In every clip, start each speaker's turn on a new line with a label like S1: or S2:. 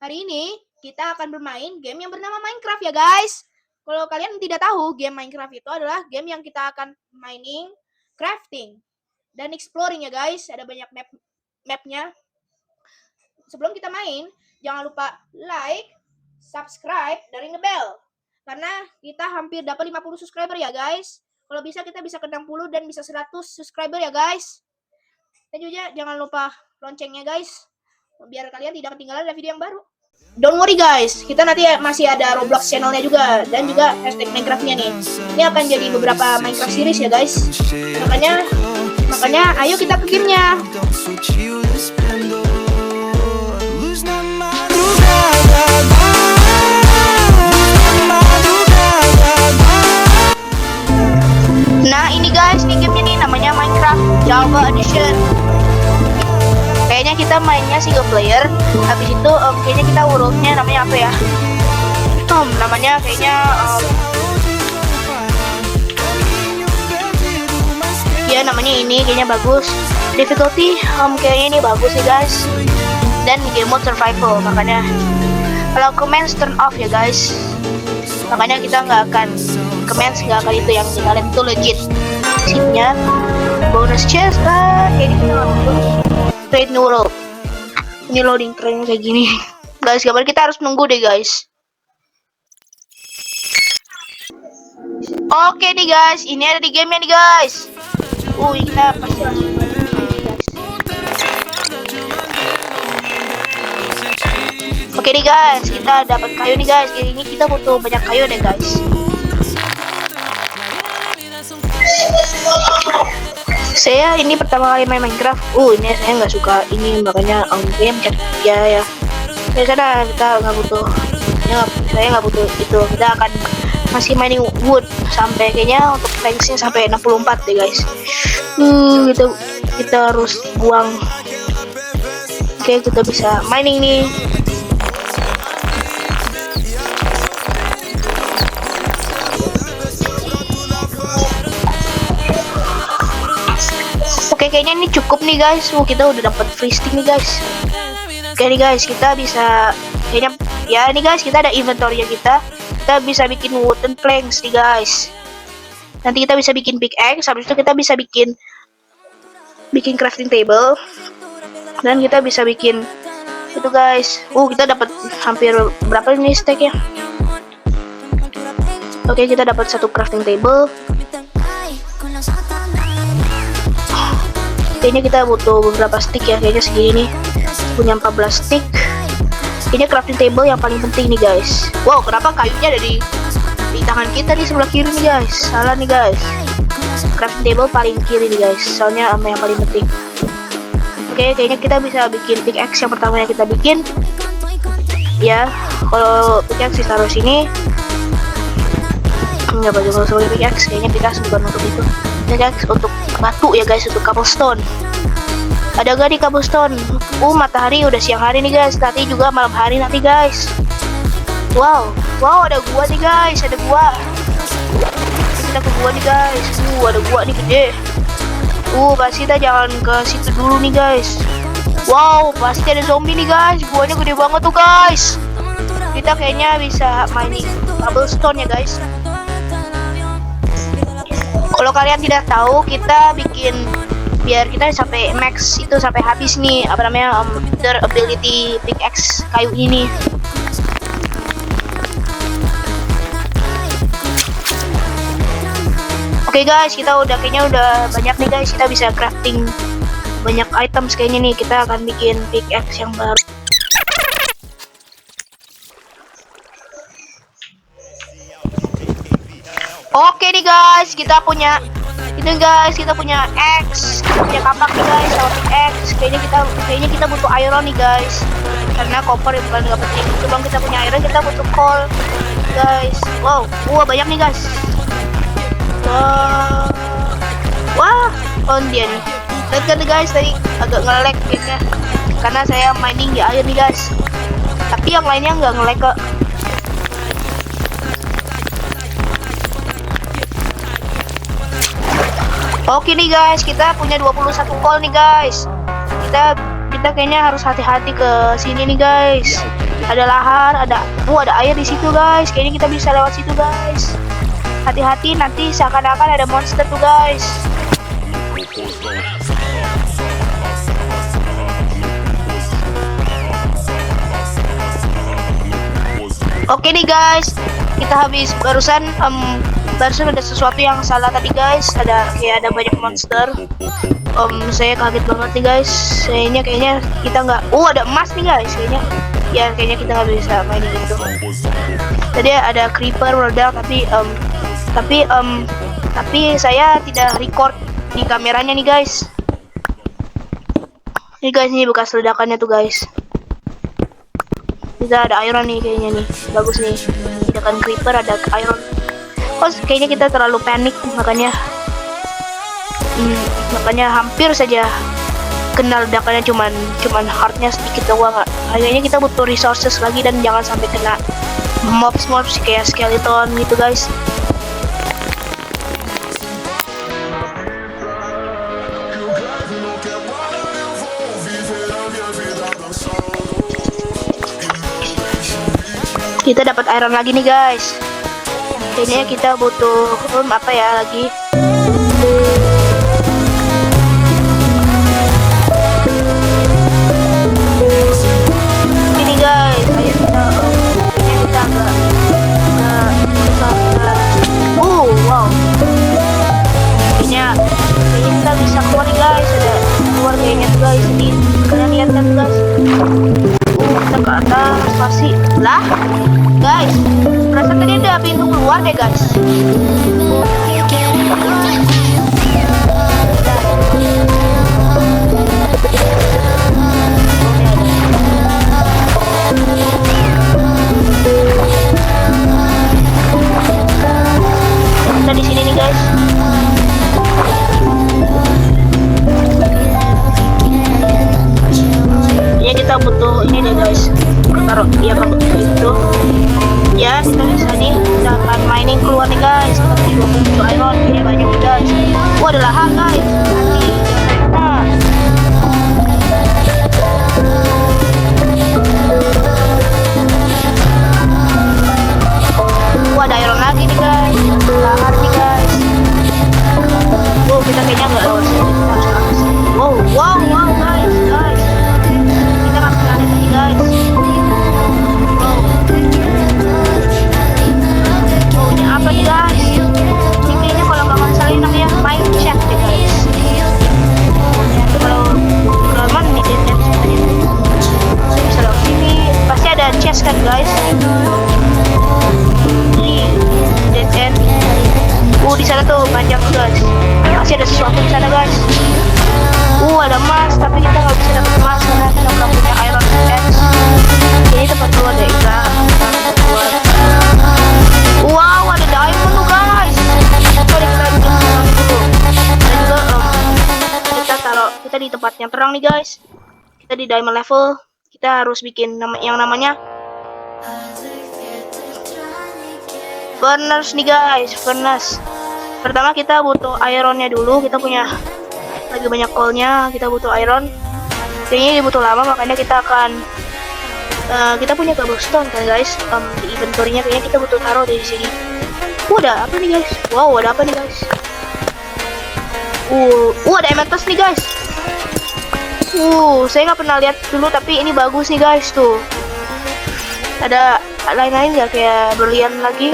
S1: Hari ini kita akan bermain game yang bernama Minecraft ya guys. Kalau kalian tidak tahu, game Minecraft itu adalah game yang kita akan mining, crafting, dan exploring ya guys. Ada banyak mapnya. Sebelum kita main, jangan lupa like, subscribe, dan ring the bell. Karena kita hampir dapat 50 subscriber ya guys. Kalau bisa kita bisa ke 60 dan bisa 100 subscriber ya guys. Dan juga jangan lupa loncengnya guys, biar kalian tidak ketinggalan ada video yang baru. Don't worry guys, kita nanti masih ada Roblox channelnya juga dan juga hashtag Minecraftnya nih. Ini akan jadi beberapa Minecraft series ya guys. Makanya ayo kita ke gamenya. Nah ini guys, nih gamenya nih namanya Minecraft Java Edition. Kayaknya kita mainnya single player. Habis itu kayaknya kita worldnya namanya apa ya? Namanya kayaknya ya namanya ini kayaknya bagus. Difficulty kayaknya ini bagus nih guys. Dan game mode survival, makanya kalau commands turn off ya guys. Makanya kita nggak akan itu yang kalian itu legit. Sipnya bonus chest kayak gitu. Create new world. Ini loading keren kayak gini. Guys, kabar kita harus nunggu deh guys. Oke nih guys, ini ada di gamenya nih guys. Kita pasti langsung guys. Oke nih guys, kita dapat kayu nih guys. Ini kita butuh banyak kayu deh guys. Saya ini pertama kali main Minecraft. Ini saya nggak suka ini, makanya game ya. Biasanya kita nggak butuh. Saya nggak butuh itu. Kita akan masih mining wood sampai kayaknya untuk planksnya sampai 64 deh guys. Kita harus buang. Oke, kita bisa mining nih. Oke, kayaknya ini cukup nih guys. Kita udah dapat free stick nih guys. Oke nih guys, kita bisa kayaknya ya nih guys, kita ada inventory kita bisa bikin wooden planks nih guys. Nanti kita bisa bikin pickaxe, habis itu kita bisa bikin crafting table, dan kita bisa bikin itu guys. Kita dapat hampir berapa ini stack ya? Oke, kita dapat satu crafting table. Kayaknya kita butuh beberapa stick ya, kayaknya segini nih. Punya 14 stick. Ini crafting table yang paling penting nih guys. Kenapa kayunya ada di tangan kita di sebelah kiri nih guys? Salah nih guys. Crafting table paling kiri nih guys, soalnya yang paling penting. Oke, kayaknya kita bisa bikin pickaxe yang pertama yang kita bikin. Ya, kalau pickaxe taruh sini. Enggak baju kalau sebagai pickaxe, kayaknya pickaxe bukan untuk itu. Pickaxe untuk batu ya guys, untuk cobblestone. Ada gak di cobblestone? Matahari udah siang hari nih guys. Nanti juga malam hari nanti guys. Wow, ada gua nih guys. Ada gua. Kita ke gua nih guys. Ada gua nih gede. Pasti kita jangan ke situ dulu nih guys. Pasti ada zombie nih guys. Guanya gede banget tuh guys. Kita kayaknya bisa mining cobblestone ya guys. Kalau kalian tidak tahu, kita bikin biar kita sampai max itu, sampai habis nih their ability pickaxe kayu ini. Oke guys, kita kayaknya udah banyak nih guys. Kita bisa crafting banyak items kayaknya nih. Kita akan bikin pickaxe yang baru. Oke nih guys, kita punya X, kita punya kapak nih guys, sama pickaxe. Kayaknya kita butuh iron nih guys, karena copper itu kan nggak penting. Sebelum kita punya iron, kita butuh coal guys. Banyak nih guys. Dia nih. Lihat kan guys, tadi agak nge-lag kayaknya, karena saya mining di air nih guys. Tapi yang lainnya nggak nge-lag kok. Oke nih guys, kita punya 21 coal nih guys. Kita kita kayaknya harus hati-hati ke sini nih guys. Ada lahar, ada air di situ guys. Kayaknya kita bisa lewat situ guys. Hati-hati, nanti seakan-akan ada monster tuh guys. Oke nih guys, kita habis barusan ada sesuatu yang salah tadi guys. Kayak ada banyak monster. Saya kaget banget nih guys. Kayaknya kita nggak. Ada emas nih guys. Kayaknya kita nggak bisa main gitu. Tadi ada creeper meledak, tapi saya tidak record di kameranya nih guys. Ini guys, ini bekas ledakannya tuh guys. Kita ada iron nih kayaknya nih. Bagus nih. Ledakan creeper ada iron. Kayaknya kita terlalu panik, makanya hampir saja kena ledakannya, cuman heartnya sedikit doang. Kayaknya kita butuh resources lagi dan jangan sampai kena mobs kayak skeleton gitu guys. Kita dapat iron lagi nih guys. Kayaknya kita butuh apa ya lagi? Ini guys, ayo kita enggak wow. Kayaknya kita bisa keluar nih guys. Ada keluar kayaknya tuh guys. Ini kalian lihat kan guys. Kita ke atas pasti lah guys, perasaan tadi ada pintu keluar deh guys. Kita di sini nih guys. Ya kita butuh ini deh guys. Taruh dia kalau itu. Ya kita bisa nih, kita akan mining keluar nih guys. Seperti 27 iron, ini banyak nih guys. Ada lahar guys. Ada iron lagi nih guys. Lahar nih guys. Kita kayaknya nggak lewat sini. Kita harus ke atas. Wow guys. Kita nggak bisa lihat lagi guys. Ini apa nih guys? Ini kayaknya kalau nggak salah namanya mine chef deh guys. Kalau mana nih dead semuanya? Bisa lewat sini. Pasti ada chest kan guys? Ini dead end. Di sana tuh panjang tuh guys. Masih ada sesuatu di sana guys. Ada emas, tapi kita nggak bisa dapat emas karena kita nggak punya iron pants. Ini tempat keluar deh kita keluar. Wow, ada diamond tuh guys. Mari kita bikin terang dulu. Dan juga kita di tempat yang terang nih guys. Kita di diamond level. Kita harus bikin yang namanya furnace nih guys, furnace. Pertama kita butuh ironnya dulu. Kita punya lagi banyak coalnya, kita butuh iron. Kayaknya ini butuh lama, makanya kita akan kita punya cobblestone kan guys. Di inventory-nya kayaknya kita butuh taruh di sini. Ada apa nih guys? Wow, ada apa nih guys? Ada amethyst nih guys. Saya nggak pernah lihat dulu, tapi ini bagus nih guys tuh. Ada lain-lain nggak kayak berlian lagi?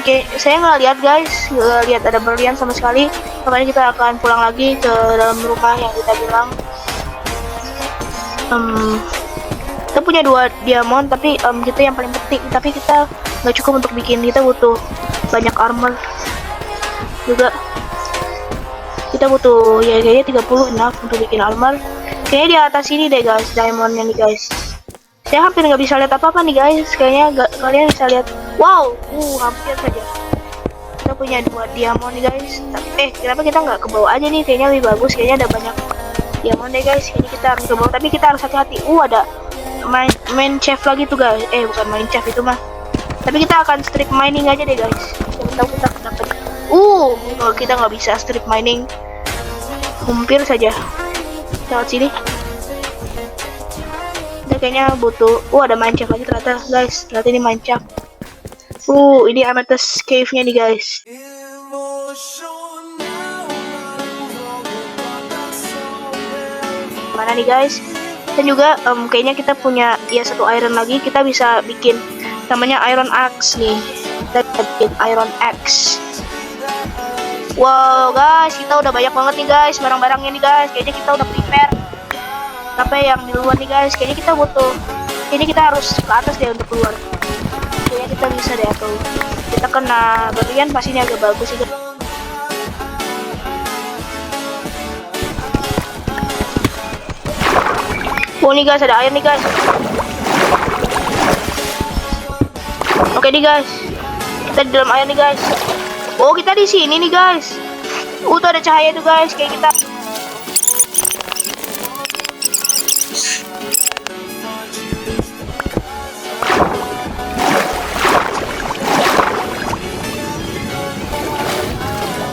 S1: Oke, saya nggak lihat guys, nggak lihat ada berlian sama sekali. Makanya kita akan pulang lagi ke dalam rumah yang kita bilang. Kita punya 2 diamond, tapi kita yang paling penting. Tapi kita nggak cukup untuk bikin. Kita butuh banyak armor juga. Kita butuh ya kayaknya 30 enough untuk bikin armor. Kayaknya di atas ini deh guys, diamondnya nih guys. Saya hampir nggak bisa lihat apa-apa nih guys. Kayaknya kalian bisa lihat. Wow, hampir saja. Kita punya 2 diamond nih guys. Kenapa kita nggak ke bawah aja nih? Kayaknya lebih bagus. Kayaknya ada banyak diamond deh guys. Kayaknya kita harus ke bawah. Tapi kita harus hati-hati. Ada main chef lagi tuh guys. Bukan main chef itu mah. Tapi kita akan strip mining aja deh guys. Siapa tahu kita dapat. Kita nggak bisa strip mining. Hampir saja. Lewat sini. Kita kayaknya butuh. Ada Minecraft lagi ternyata guys. Ternyata ini Minecraft. Ini Amethyst Cave-nya nih guys. Mana nih guys? Dan juga kayaknya kita punya satu iron lagi. Kita bisa bikin namanya Iron Axe nih. Kita bikin Iron Axe. Wow guys, kita udah banyak banget nih guys barang-barangnya nih guys. Kayaknya kita udah prepare. Apa yang di luar nih guys? Kayaknya kita butuh. Kayaknya kita harus ke atas deh untuk keluar. Kayaknya kita bisa deh, atau kita kena berlian pastinya agak bagus sih. Nih guys, ada air nih guys. Oke nih guys, kita di dalam air nih guys. Kita di sini nih guys. Tuh ada cahaya tuh guys, kayak kita.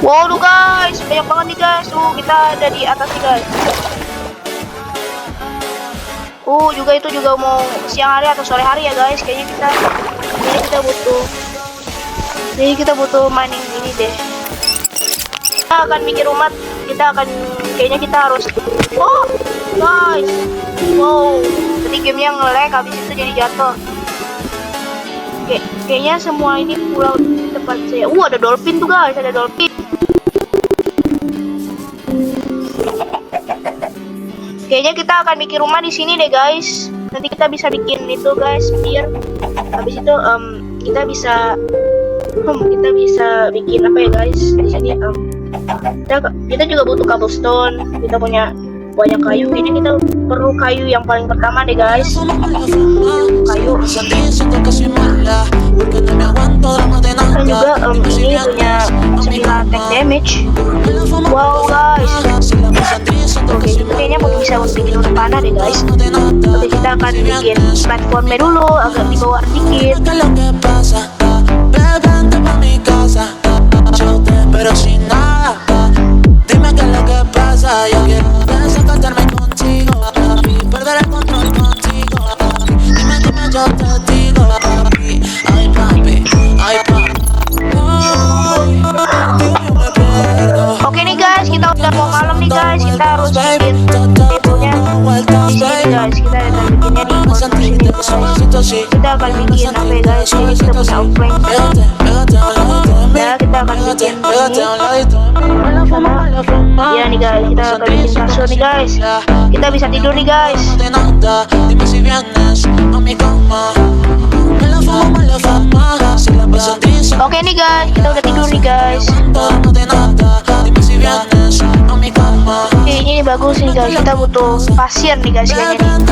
S1: Wow tuh guys, banyak banget nih guys. Kita ada di atas nih guys. Juga itu juga mau siang hari atau sore hari ya guys. Kayaknya kita butuh mining ini deh. Kita akan bikin rumah. Kayaknya kita harus. Guys, tadi gamenya nge-lag, habis itu jadi jatuh. Kayaknya semua ini pulau di tempat saya. Ada dolphin tuh guys, ada dolphin. Kayaknya kita akan bikin rumah di sini deh guys. Nanti kita bisa bikin itu guys, biar habis itu kita bisa bikin apa ya guys di sini. Kita juga butuh cobblestone. Kita punya banyak kayu. Kayaknya kita perlu kayu yang paling pertama deh guys. Kayu. Dan juga ini punya 9 attack damage. Wow guys. Oke, kita kayaknya bisa bikin udah panah deh guys. Oke, kita akan bikin platformnya dulu agak di bawah dikit. Oke nih guys, kita udah mau malam nih guys. Kita harus bikin table-nya di sini guys. Kita akan bikinnya di sini guys. Kita akan bikin apa ya guys? Ini kita punya outline. Ya, kita akan bikin ini sana. Ya nih guys, kita akan bikin kasur nih guys. Kita bisa tidur nih guys. Oke nih guys, kita udah tidur nih guys. Ini bagus nih guys. Kita butuh pasir nih guys kayaknya nih.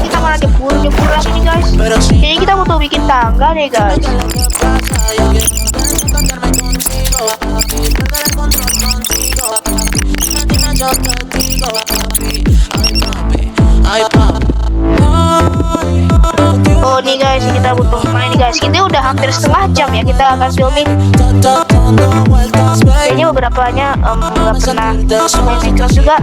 S1: Kita malah nyebur lagi nih guys. Jadi kita butuh bikin tangga nih guys. Nih guys, kita butuh main nih guys. Kita udah hampir setengah jam ya kita akan filming. Kayaknya beberapanya nggak pernah main Minecraft juga.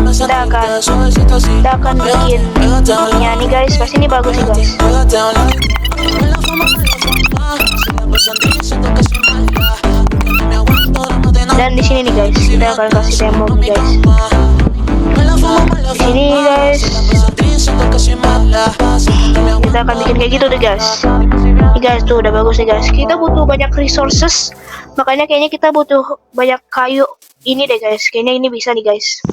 S1: Kita akan bikin ininya nih guys. Pasti ini bagus nih guys. Dan di sini nih guys, kita akan kasih demo nih guys. Di sini guys. Kita akan bikin kayak gitu deh guys. Nih guys, tuh udah bagus nih guys. Kita butuh banyak resources. Makanya kayaknya kita butuh banyak kayu ini deh guys. Kayaknya ini bisa nih guys.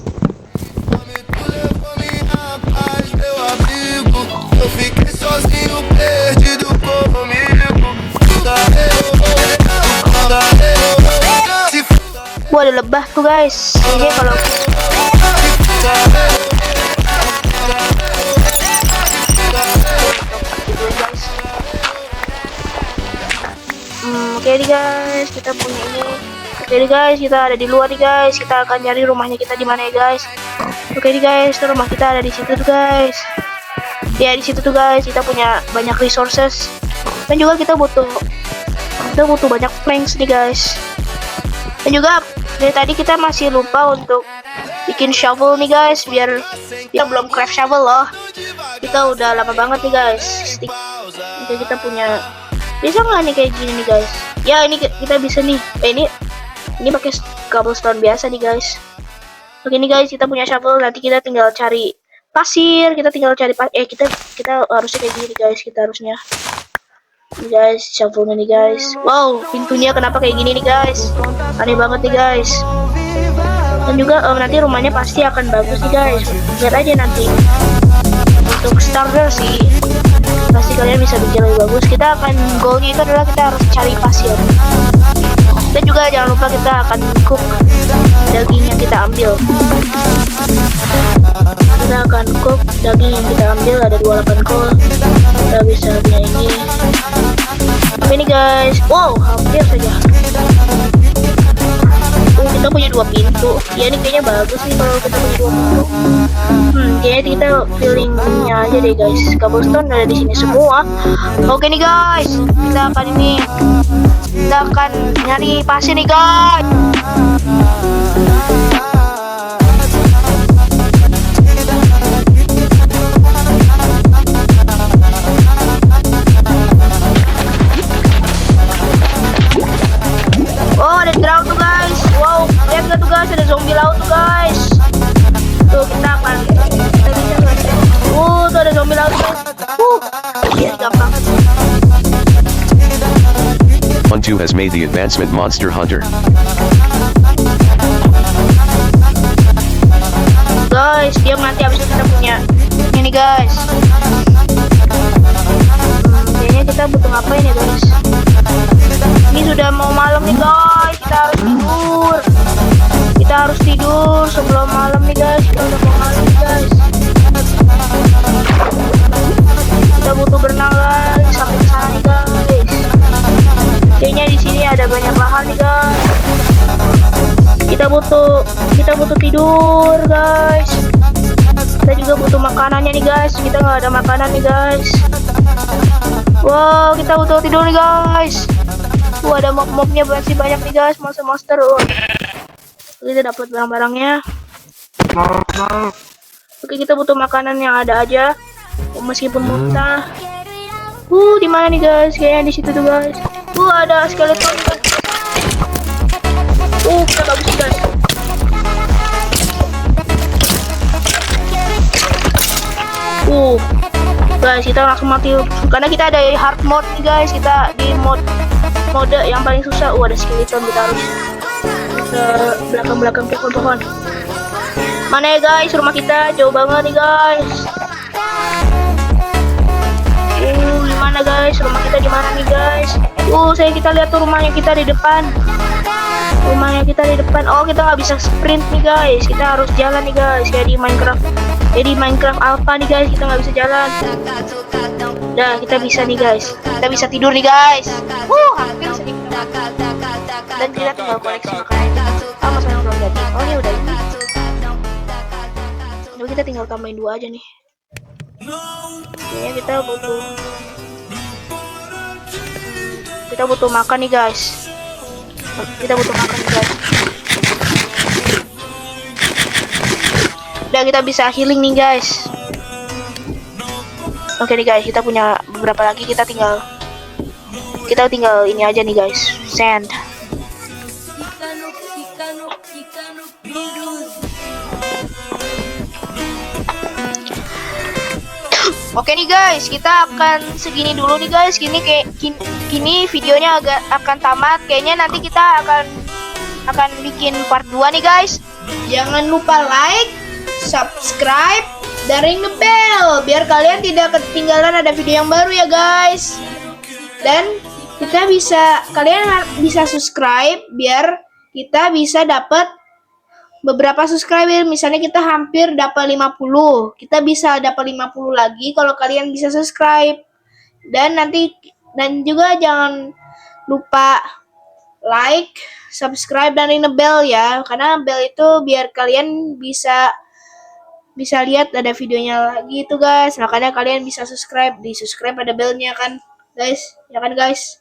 S1: Ada lebah tuh guys. Ini kalau oke nih guys, kita punya ini. Oke nih guys, kita ada di luar nih guys. Kita akan nyari rumahnya kita di mana ya guys. Oke nih guys, rumah kita ada di situ tuh guys. Ya di situ tuh guys, kita punya banyak resources. Dan juga kita butuh banyak planks nih guys. Dan juga dari tadi kita masih lupa untuk bikin shovel nih guys, biar kita belum craft shovel loh. kita udah lama banget nih guys stick. Oke, kita punya, bisa nggak nih kayak gini nih guys? Ya ini kita bisa nih. Ini pakai cobblestone biasa nih guys. Oke nih guys, kita punya shovel. Nanti kita tinggal cari pasir. Kita harusnya kayak gini guys. Kita harusnya nih guys, shovelnya nih guys. Wow, pintunya kenapa kayak gini nih guys? Aneh banget nih guys. Dan juga nanti rumahnya pasti akan bagus nih guys. Lihat aja nanti. Untuk starter sih pasti kalian bisa bikin lebih bagus. Kita akan goalnya itu adalah kita harus cari pasir. Dan juga jangan lupa kita akan cook daging yang kita ambil. Kita akan cook daging yang kita ambil, ada 28 kol. Kita bisa punya ini. Oke nih guys, wow hampir saja. Kita punya 2 pintu. Ya ini kayaknya bagus nih kalau kita punya 2 pintu. Kayaknya kita fillingnya aja deh guys. Cobblestone ada di sini semua. Oke nih guys, kita akan nyari pasir nih guys. Oh, ada di laut tuh guys. Wow, lihat gak tuh guys, ada zombie laut tuh guys. Tuh kita akan tuh ada zombie laut guys. Ya gampang.
S2: 1-2 has made the advancement Monster Hunter.
S1: Guys, dia nanti habis itu kita punya ini guys. Kayaknya kita butuh ngapain ya guys? Ini sudah mau malam nih guys, kita harus tidur sebelum malam nih guys. Kita udah mau malam nih guys. Kita butuh berenang guys sampai sana nih guys. Kayaknya di sini ada banyak lahan nih guys. Kita butuh tidur guys. Kita juga butuh makanannya nih guys. Kita nggak ada makanan nih guys. Wow, kita butuh tidur nih guys. Ada mob-mobnya masih banyak nih guys, monster-monster. Kita dapat barang-barangnya. Oke, kita butuh makanan yang ada aja, meskipun muntah. Di mana nih guys? Kayaknya di situ tuh guys. Ada skeleton guys. Kita bagus guys. Guys, kita langsung mati karena kita ada hard mode nih guys. Kita di mode yang paling susah. Ada skeleton, kita harus ke belakang pohon. Mana ya guys rumah kita? Jauh banget nih guys. Gimana guys? Rumah kita di mana nih guys? Kita lihat tuh rumahnya kita di depan. Oh, kita nggak bisa sprint nih guys. Kita harus jalan nih guys. Kayak di Minecraft Alpha nih guys. Kita nggak bisa jalan. Nah, kita bisa nih guys. Kita bisa tidur nih guys. Hampir sedikit. Dan kita tinggal koleksi makanan. Masalah udah jadi. Ini udah ini. Jadi kita tinggal tambahin 2 aja nih. Kayaknya kita butuh makan nih guys. Dan kita bisa healing nih guys. Oke nih guys, kita punya beberapa lagi. Kita tinggal ini aja nih guys, sand. Oke nih guys, kita akan segini dulu nih guys. Kini videonya akan tamat. Kayaknya nanti kita akan bikin part 2 nih guys. Jangan lupa like, subscribe, dan ring the bell biar kalian tidak ketinggalan ada video yang baru ya guys. Dan kalian bisa subscribe biar kita bisa dapat beberapa subscriber. Misalnya kita hampir dapat 50. Kita bisa dapat 50 lagi kalau kalian bisa subscribe. Dan juga jangan lupa like, subscribe, dan ring the bell ya. Karena bell itu biar kalian bisa lihat ada videonya lagi itu guys. Makanya kalian bisa subscribe ada bellnya kan guys. Ya kan guys?